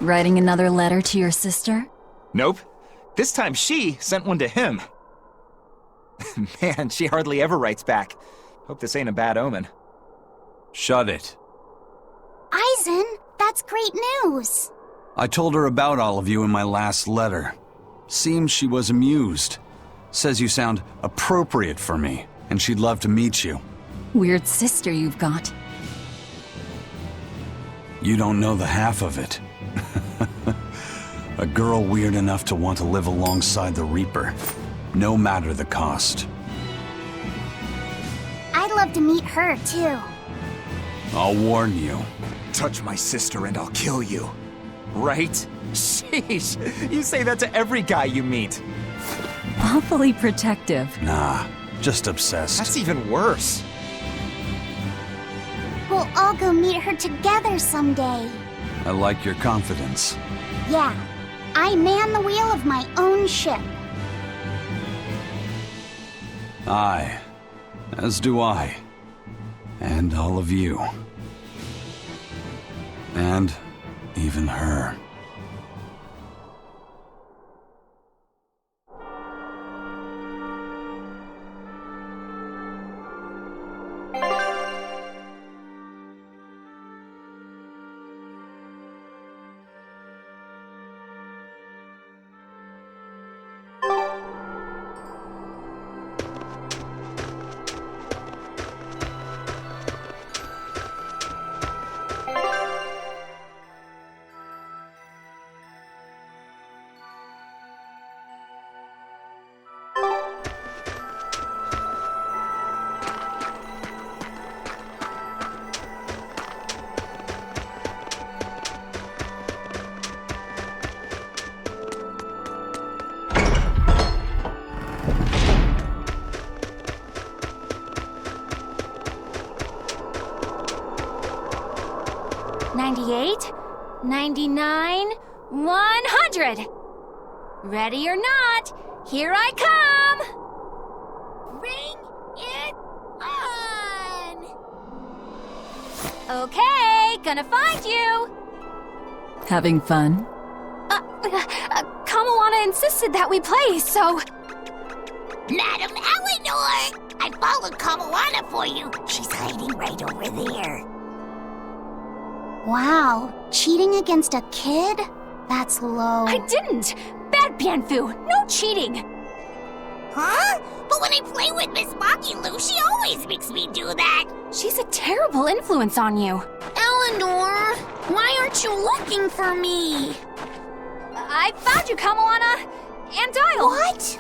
Writing another letter to your sister? Nope. This time she sent one to him. Man, she hardly ever writes back. Hope this ain't a bad omen. Shut it. Eisen, that's great news. I told her about all of you in my last letter. Seems she was amused. Says you sound appropriate for me, and she'd love to meet you. Weird sister you've got. You don't know the half of it. A girl weird enough to want to live alongside the Reaper, no matter the cost. I'd love to meet her, too. I'll warn you. Touch my sister and I'll kill you. Right? Sheesh, you say that to every guy you meet. Awfully protective. Nah, just obsessed. That's even worse. We'll all go meet her together someday. I like your confidence. Yeah, I man the wheel of my own ship. Aye, as do I. And all of you. And even her. $98, $99, $100. Ready or not, here I come! Bring it on! Okay, gonna find you! Having fun? Kamawana insisted that we play, so... Madam Eleanor! I followed Kamawana for you. She's hiding right over there. Wow, cheating against a kid? That's low. I didn't! Bad Bianfu, no cheating! Huh? But when I play with Miss Makilu, she always makes me do that. She's a terrible influence on you. Eleanor, why aren't you looking for me? I found you, Kamawana! And Dial! What?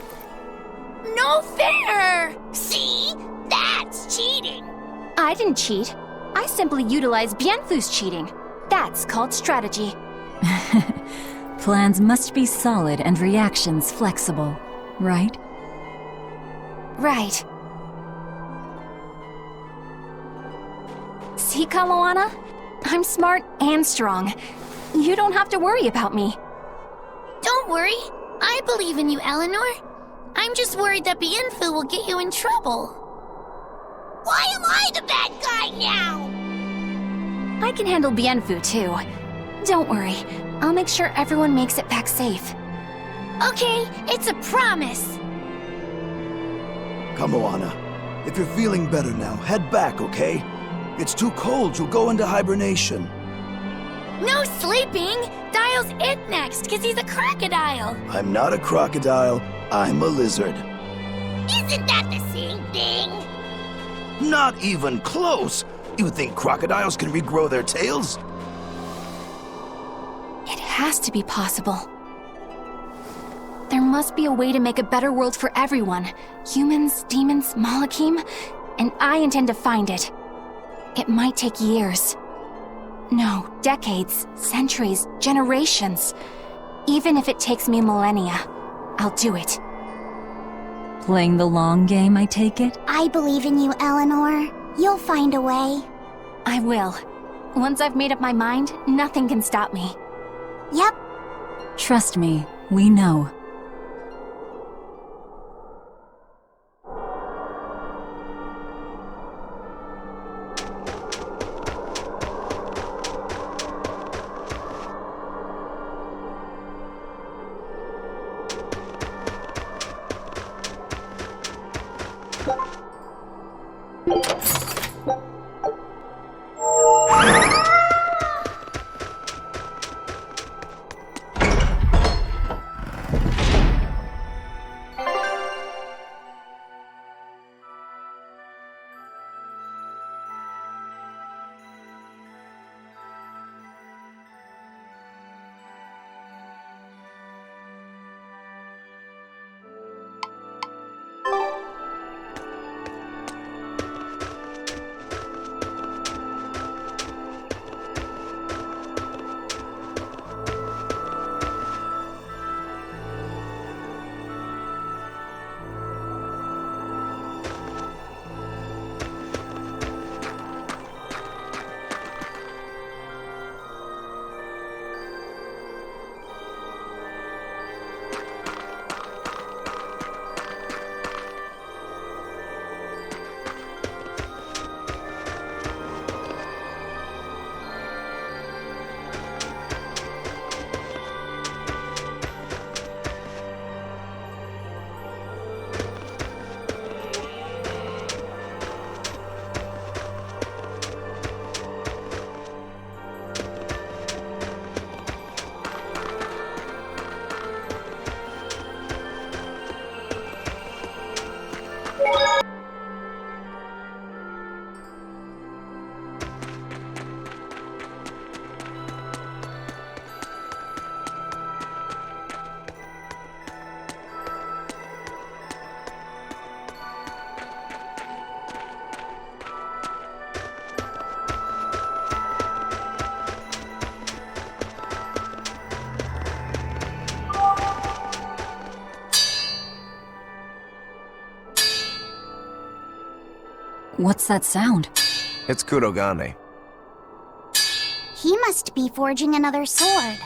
No fair! See? That's cheating. I didn't cheat. I simply utilized Bianfu's cheating. That's called strategy. Plans must be solid and reactions flexible, right? Right. See, Kamawana? I'm smart and strong. You don't have to worry about me. Don't worry. I believe in you, Eleanor. I'm just worried that Bianfu will get you in trouble. Why am I the bad guy now? I can handle Bianfu, too. Don't worry. I'll make sure everyone makes it back safe. Okay, it's a promise. Kamawana, if you're feeling better now, head back, okay? It's too cold, you'll go into hibernation. No sleeping! Dial's it next, because he's a crocodile. I'm not a crocodile, I'm a lizard. Isn't that the same thing? Not even close! You think crocodiles can regrow their tails? It has to be possible. There must be a way to make a better world for everyone. Humans, demons, Malakim, and I intend to find it. It might take years. No, decades, centuries, generations. Even if it takes me millennia, I'll do it. Playing the long game, I take it? I believe in you, Eleanor. You'll find a way. I will. Once I've made up my mind, nothing can stop me. Yep. Trust me, we know. What's that sound? It's Kurogane. He must be forging another sword.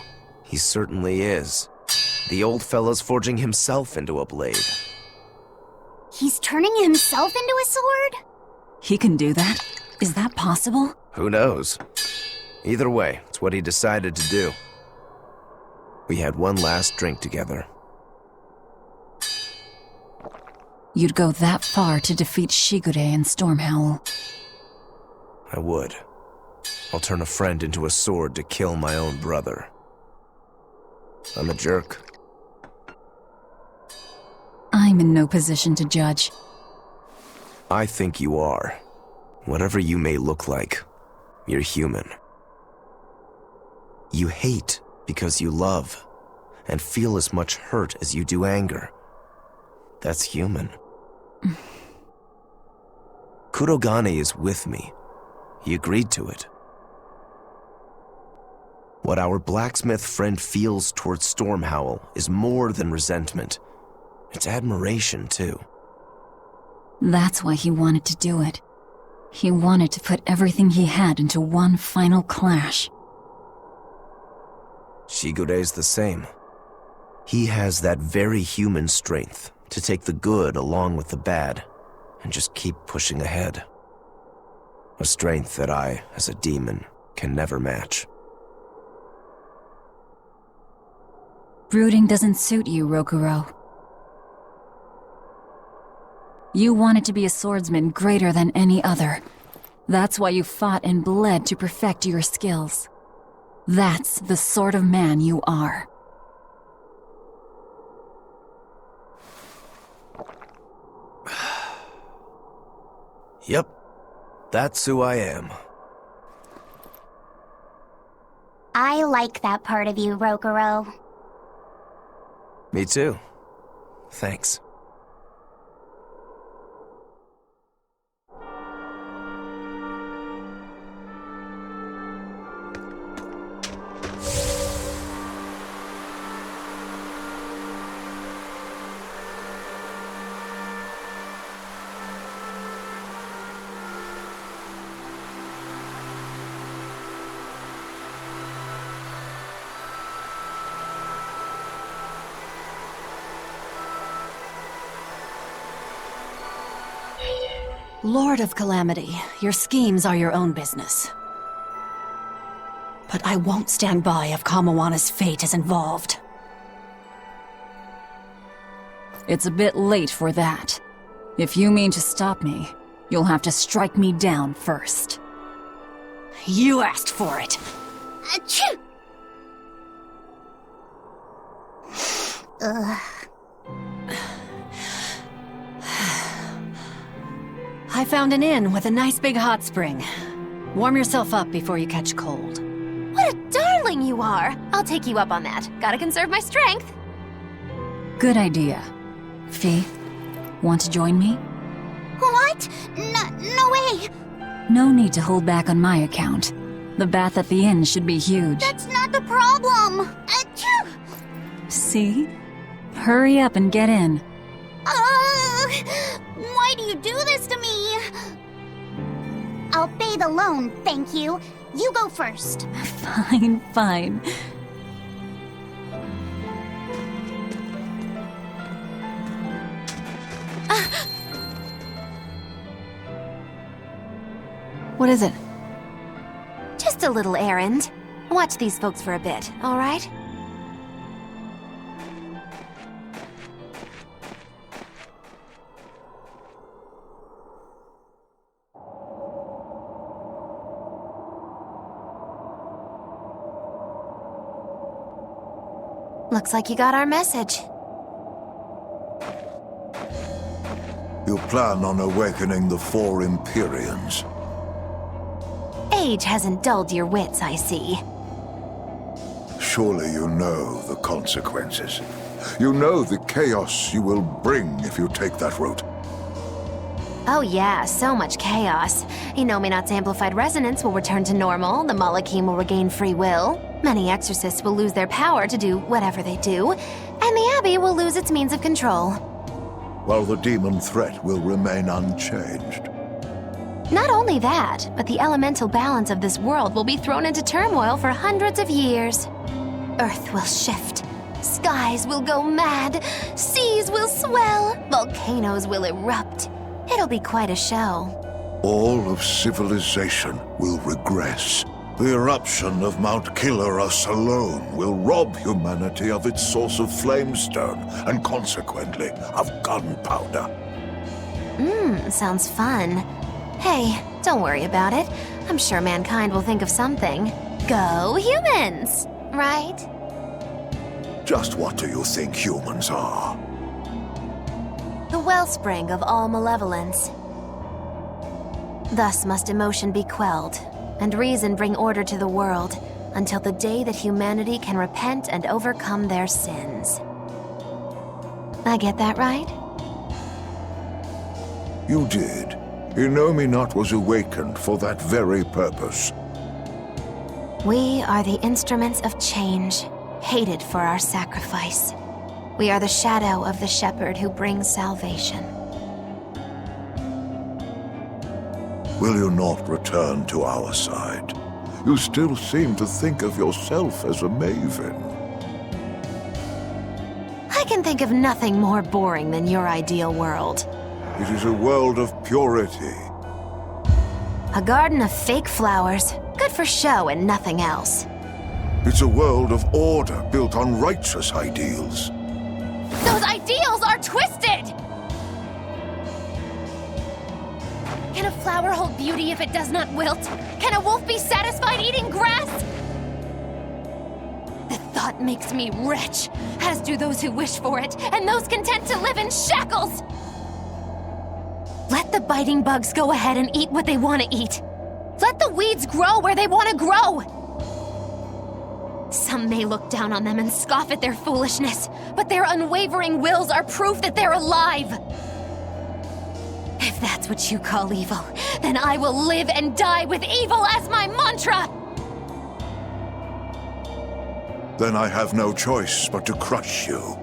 He certainly is. The old fellow's forging himself into a blade. He's turning himself into a sword? He can do that? Is that possible? Who knows? Either way, it's what he decided to do. We had one last drink together. You'd go that far to defeat Shigure and Stormhowl. I would. I'll turn a friend into a sword to kill my own brother. I'm a jerk. I'm in no position to judge. I think you are. Whatever you may look like, you're human. You hate because you love, and feel as much hurt as you do anger. That's human. Kurogane is with me. He agreed to it. What our blacksmith friend feels towards Stormhowl is more than resentment. It's admiration, too. That's why he wanted to do it. He wanted to put everything he had into one final clash. Shigure's the same. He has that very human strength to take the good along with the bad and just keep pushing ahead. A strength that I, as a demon, can never match. Brooding doesn't suit you, Rokuro. You wanted to be a swordsman greater than any other. That's why you fought and bled to perfect your skills. That's the sort of man you are. Yep, that's who I am. I like that part of you, Rokuro. Me too. Thanks. Lord of Calamity, your schemes are your own business. But I won't stand by if Kamawana's fate is involved. It's a bit late for that. If you mean to stop me, You'll have to strike me down first. You asked for it. Achoo! I found an inn with a nice big hot spring. Warm yourself up before you catch cold. What a darling you are! I'll take you up on that. Gotta conserve my strength. Good idea. Fee, want to join me? What? No way! No need to hold back on my account. The bath at the inn should be huge. That's not the problem! Achoo! See? Hurry up and get in. Why do you do this to me? I'll bathe alone, thank you. You go first. Fine, fine. What is it? Just a little errand. Watch these folks for a bit, all right? Looks like you got our message. You plan on awakening the 4 Empyreans. Age hasn't dulled your wits, I see. Surely you know the consequences. You know the chaos you will bring if you take that route. Oh yeah, so much chaos. Inominat's amplified resonance will return to normal, the Malachim will regain free will, many exorcists will lose their power to do whatever they do, and the Abbey will lose its means of control. While the demon threat will remain unchanged. Not only that, but the elemental balance of this world will be thrown into turmoil for hundreds of years. Earth will shift. Skies will go mad. Seas will swell. Volcanoes will erupt. It'll be quite a show. All of civilization will regress. The eruption of Mount Killarus alone will rob humanity of its source of flamestone and consequently of gunpowder. Sounds fun. Hey, don't worry about it. I'm sure mankind will think of something. Go humans! Right? Just what do you think humans are? The wellspring of all malevolence. Thus must emotion be quelled, and reason bring order to the world, until the day that humanity can repent and overcome their sins. I get that right? You did. Inominat was awakened for that very purpose. We are the instruments of change, hated for our sacrifice. We are the shadow of the shepherd who brings salvation. Will you not return to our side? You still seem to think of yourself as a maven. I can think of nothing more boring than your ideal world. It is a world of purity. A garden of fake flowers, good for show and nothing else. It's a world of order built on righteous ideals. Those ideals are twisted! Can a flower hold beauty if it does not wilt? Can a wolf be satisfied eating grass? The thought makes me rich, as do those who wish for it, and those content to live in shackles! Let the biting bugs go ahead and eat what they want to eat. Let the weeds grow where they want to grow. Some may look down on them and scoff at their foolishness, but their unwavering wills are proof that they're alive. If that's what you call evil, then I will live and die with evil as my mantra! Then I have no choice but to crush you.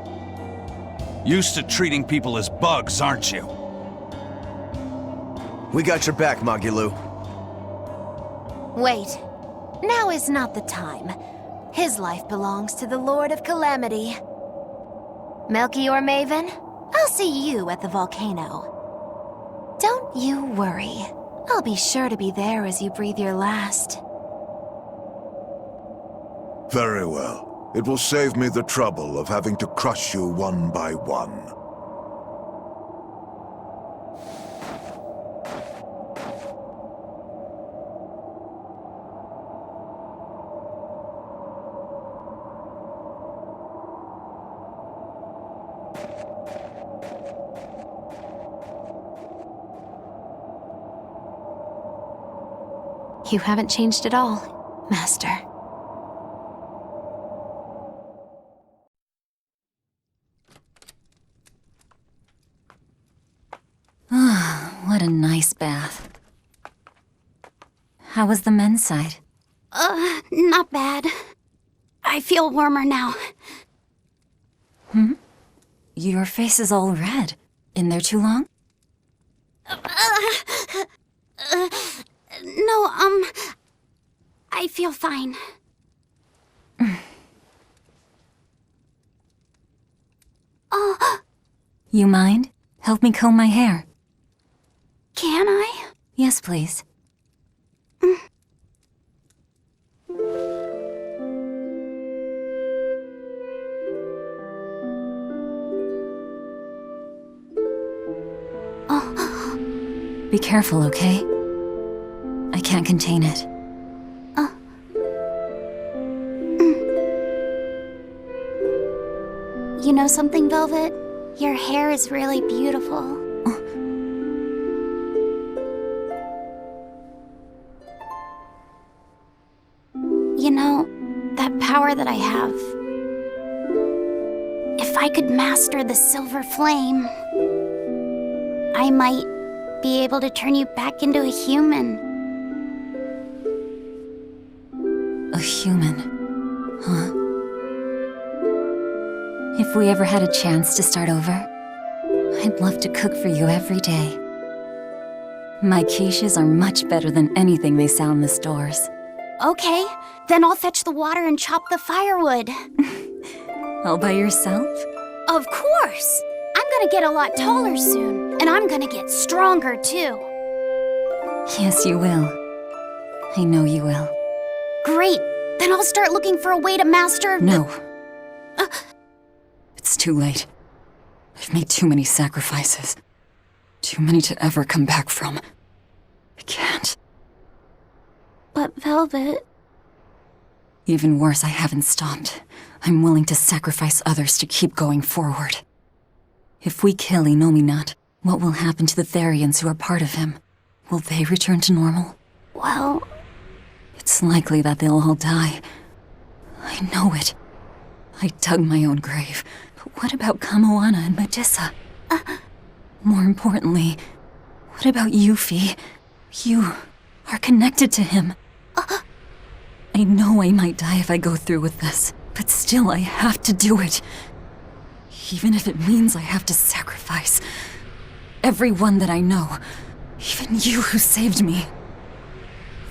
Used to treating people as bugs, aren't you? We got your back, Magilou. Wait. Now is not the time. His life belongs to the Lord of Calamity. Melchior Maven, I'll see you at the volcano. Don't you worry. I'll be sure to be there as you breathe your last. Very well. It will save me the trouble of having to crush you one by one. You haven't changed at all, Master. What a nice bath. How was the men's side? Not bad. I feel warmer now. Your face is all red. In there too long? No, I feel fine. You mind? Help me comb my hair. Can I? Yes, please. Be careful, okay? I can't contain it. You know something, Velvet? Your hair is really beautiful. You know, that power that I have. If I could master the silver flame, I might be able to turn you back into a human. A human, huh? If we ever had a chance to start over, I'd love to cook for you every day. My quiches are much better than anything they sell in the stores. Okay, then I'll fetch the water and chop the firewood. All by yourself? Of course! I'm gonna get a lot taller soon, and I'm gonna get stronger too. Yes, you will. I know you will. Great! Then I'll start looking for a way to master... No. It's too late. I've made too many sacrifices. Too many to ever come back from. I can't. But Velvet... Even worse, I haven't stopped. I'm willing to sacrifice others to keep going forward. If we kill Inominat, what will happen to the Therians who are part of him? Will they return to normal? Well... It's likely that they'll all die. I know it. I dug my own grave. But what about Kamoana and Medissa? More importantly, what about Yuffie? You are connected to him. I know I might die if I go through with this, but still I have to do it. Even if it means I have to sacrifice everyone that I know, even you who saved me.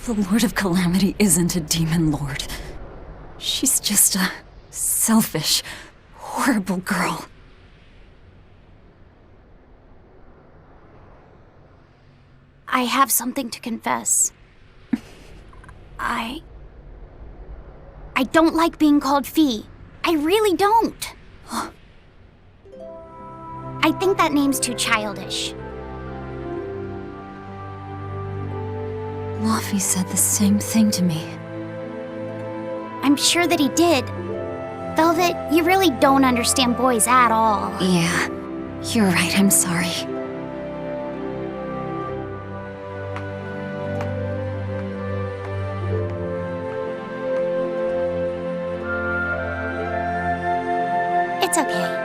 The Lord of Calamity isn't a demon lord. She's just a selfish, horrible girl. I have something to confess. I don't like being called Fee. I really don't. I think that name's too childish. Luffy said the same thing to me. I'm sure that he did. Velvet, you really don't understand boys at all. Yeah, you're right, I'm sorry. It's okay.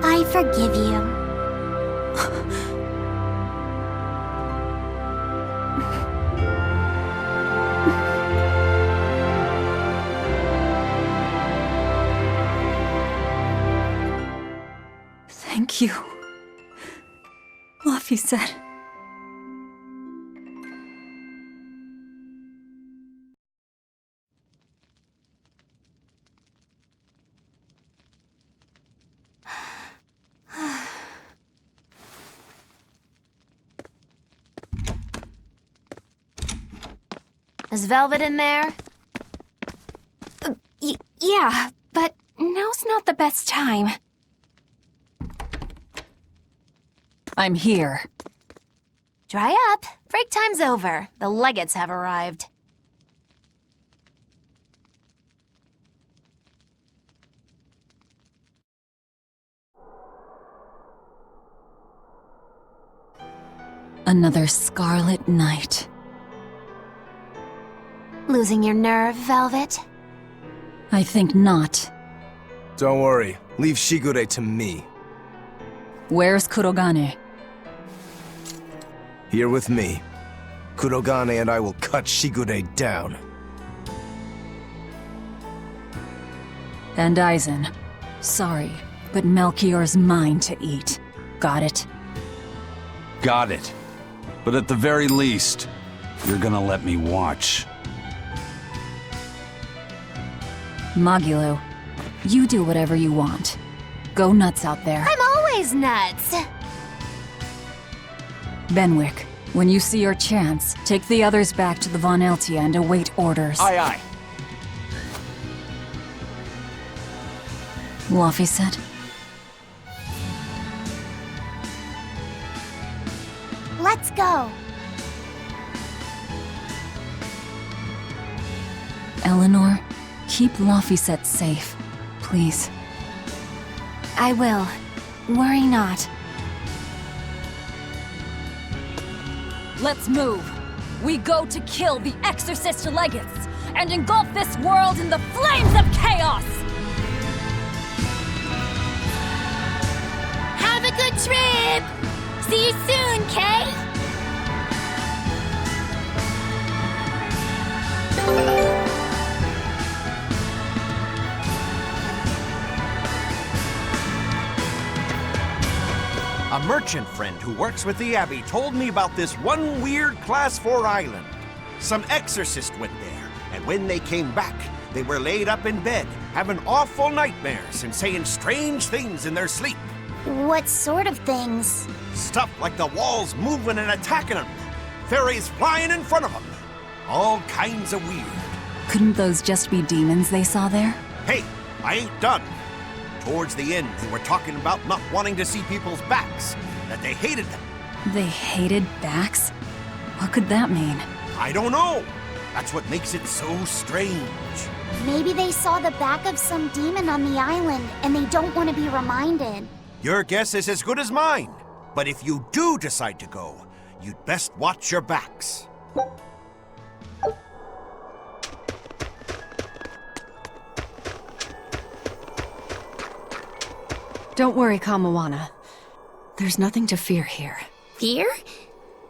I forgive you. Thank you. Luffy said. Is Velvet in there? Yeah, but now's not the best time. I'm here. Dry up. Break time's over. The legates have arrived. Another scarlet night. Losing your nerve, Velvet? I think not. Don't worry. Leave Shigure to me. Where's Kurogane? Here with me. Kurogane and I will cut Shigure down. And Aizen. Sorry, but Melchior's mine to eat. Got it? Got it. But at the very least, you're gonna let me watch. Magilo, you do whatever you want. Go nuts out there. I'm always nuts! Benwick, when you see your chance, take the others back to the Von Eltia and await orders. Aye, aye. Luffy said. Let's go. Eleanor, keep Laphicet safe, please. I will. Worry not. Let's move. We go to kill the Exorcist Legates and engulf this world in the flames of chaos! Have a good trip! See you soon, Kay! A merchant friend who works with the Abbey told me about this one weird Class 4 island. Some exorcist went there, and when they came back, they were laid up in bed, having awful nightmares and saying strange things in their sleep. What sort of things? Stuff like the walls moving and attacking them, fairies flying in front of them. All kinds of weird. Couldn't those just be demons they saw there? Hey, I ain't done. Towards the end, they were talking about not wanting to see people's backs, that they hated them. They hated backs? What could that mean? I don't know. That's what makes it so strange. Maybe they saw the back of some demon on the island and they don't want to be reminded. Your guess is as good as mine. But if you do decide to go, you'd best watch your backs. Don't worry, Kamawana. There's nothing to fear here. Fear?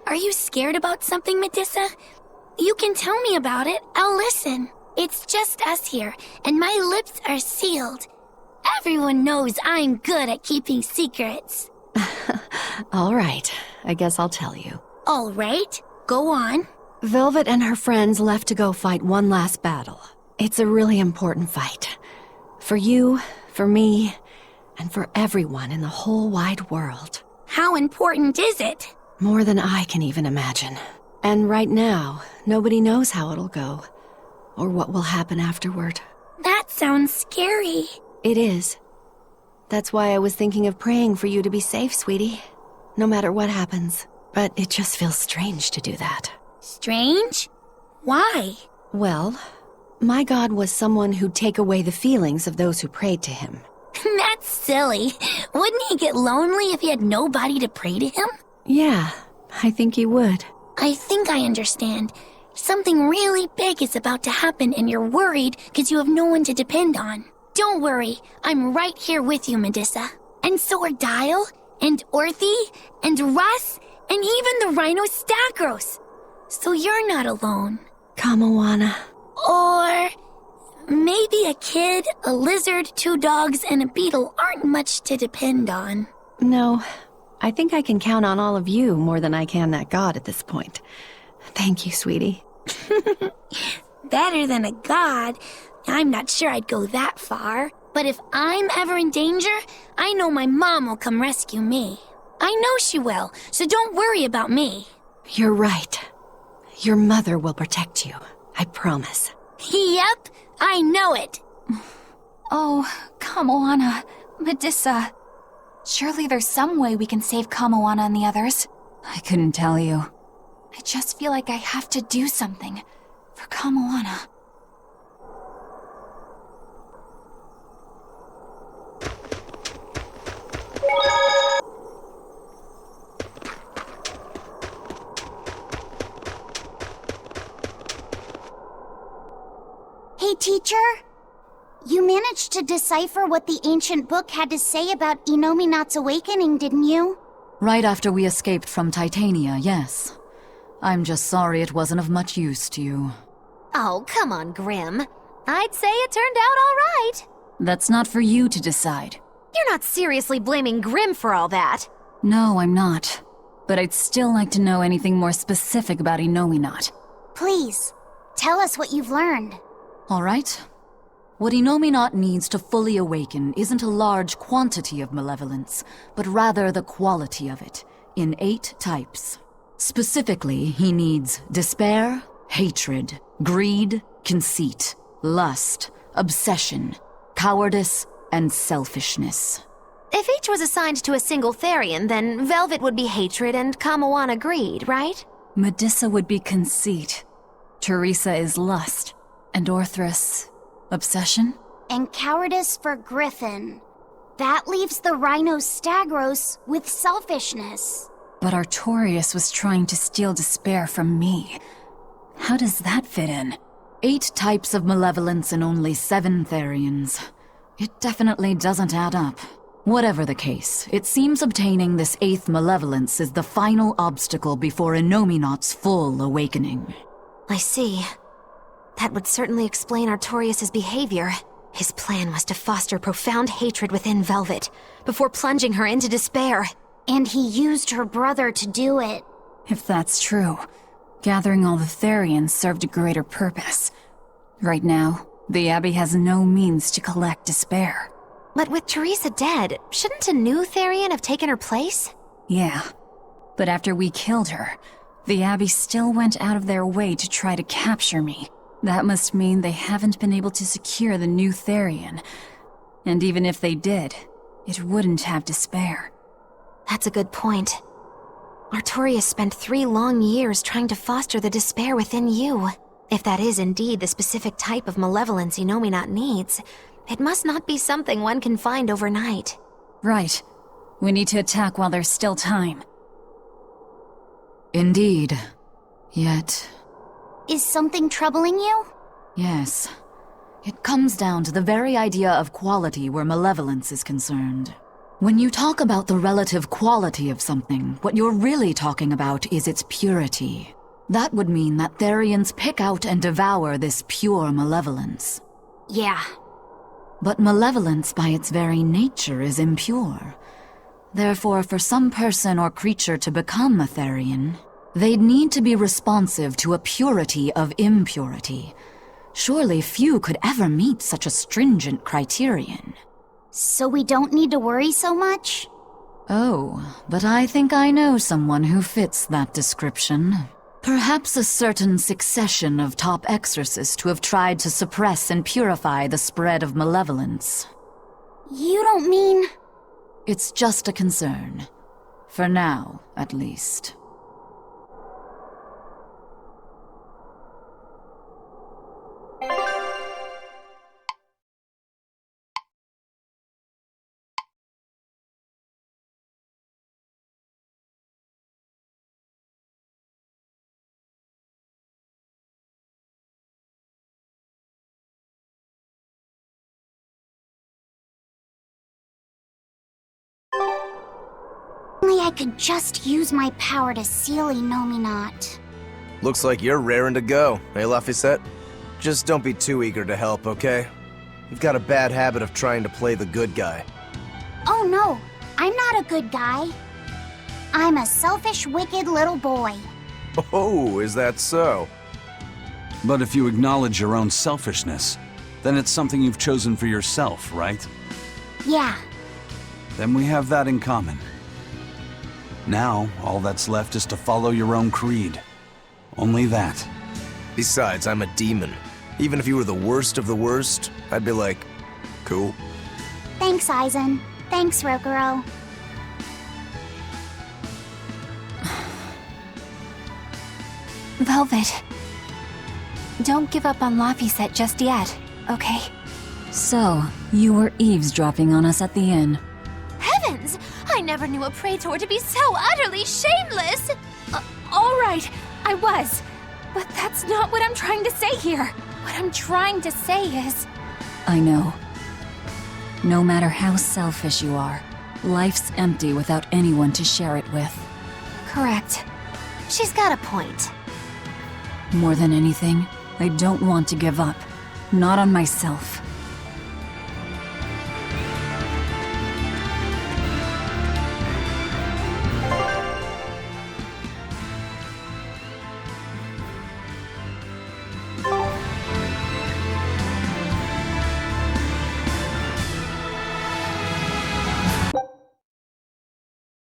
Are you scared about something, Medusa? You can tell me about it. I'll listen. It's just us here, and my lips are sealed. Everyone knows I'm good at keeping secrets. All right, I guess I'll tell you. All right, go on. Velvet and her friends left to go fight one last battle. It's a really important fight. For you, for me, and for everyone in the whole wide world. How important is it? More than I can even imagine. And right now, nobody knows how it'll go, or what will happen afterward. That sounds scary. It is. That's why I was thinking of praying for you to be safe, sweetie. No matter what happens. But it just feels strange to do that. Strange? Why? Well, my God was someone who'd take away the feelings of those who prayed to him. That's silly. Wouldn't he get lonely if he had nobody to pray to him? Yeah, I think he would. I think I understand. Something really big is about to happen and you're worried because you have no one to depend on. Don't worry, I'm right here with you, Medusa. And so are Dial, and Orthy, and Russ, and even the Rhinostackros. So you're not alone. Kamawana. Or maybe a kid, a lizard, 2 dogs, and a beetle aren't much to depend on. No, I think I can count on all of you more than I can that god at this point. Thank you, sweetie. Better than a god. I'm not sure I'd go that far. But if I'm ever in danger, I know my mom will come rescue me. I know she will, so don't worry about me. You're right. Your mother will protect you. I promise. Yep, I know it. Oh, Kamawana, Medusa. Surely there's some way we can save Kamawana and the others. I couldn't tell you. I just feel like I have to do something for Kamawana. Teacher? You managed to decipher what the ancient book had to say about Inominat's awakening, didn't you? Right after we escaped from Titania, yes. I'm just sorry it wasn't of much use to you. Oh, come on, Grim. I'd say it turned out all right. That's not for you to decide. You're not seriously blaming Grim for all that. No, I'm not. But I'd still like to know anything more specific about Inominat. Please, tell us what you've learned. All right. What Inominat needs to fully awaken isn't a large quantity of malevolence, but rather the quality of it, in 8 types. Specifically, he needs despair, hatred, greed, conceit, lust, obsession, cowardice, and selfishness. If each was assigned to a single Therian, then Velvet would be hatred and Kamawana greed, right? Medissa would be conceit. Teresa is lust. And Orthrus, obsession? And cowardice for Griffin. That leaves the Rhino Stagros with selfishness. But Artorius was trying to steal despair from me. How does that fit in? 8 types of malevolence and only 7 Therians. It definitely doesn't add up. Whatever the case, it seems obtaining this 8th malevolence is the final obstacle before Inominat's full awakening. I see. That would certainly explain Artorius' behavior. His plan was to foster profound hatred within Velvet, before plunging her into despair. And he used her brother to do it. If that's true, gathering all the Therians served a greater purpose. Right now, the Abbey has no means to collect despair. But with Teresa dead, shouldn't a new Therian have taken her place? Yeah, but after we killed her, the Abbey still went out of their way to try to capture me. That must mean they haven't been able to secure the new Therian. And even if they did, it wouldn't have despair. That's a good point. Artorius spent 3 long years trying to foster the despair within you. If that is indeed the specific type of malevolence Inominat needs, it must not be something one can find overnight. Right. We need to attack while there's still time. Indeed. Yet... Is something troubling you? Yes. It comes down to the very idea of quality where malevolence is concerned. When you talk about the relative quality of something, what you're really talking about is its purity. That would mean that Therians pick out and devour this pure malevolence. Yeah. But malevolence by its very nature is impure. Therefore, for some person or creature to become a Therian, they'd need to be responsive to a purity of impurity. Surely few could ever meet such a stringent criterion. So we don't need to worry so much? Oh, but I think I know someone who fits that description. Perhaps a certain succession of top exorcists who have tried to suppress and purify the spread of malevolence. You don't mean... It's just a concern. For now, at least. Only I could just use my power to seal Inominat. Looks like you're raring to go, eh, Laphicet? Just don't be too eager to help, okay? You've got a bad habit of trying to play the good guy. Oh no, I'm not a good guy. I'm a selfish, wicked little boy. Oh, is that so? But if you acknowledge your own selfishness, then it's something you've chosen for yourself, right? Yeah. Then we have that in common. Now, all that's left is to follow your own creed. Only that. Besides, I'm a demon. Even if you were the worst of the worst, I'd be like, cool. Thanks, Aizen. Thanks, Rokuro. Velvet. Don't give up on Laphicet just yet, okay? So, you were eavesdropping on us at the inn. Heavens! I never knew a praetor to be so utterly shameless! All right, I was. But that's not what I'm trying to say here. What I'm trying to say is... I know. No matter how selfish you are, life's empty without anyone to share it with. Correct. She's got a point. More than anything, I don't want to give up. Not on myself.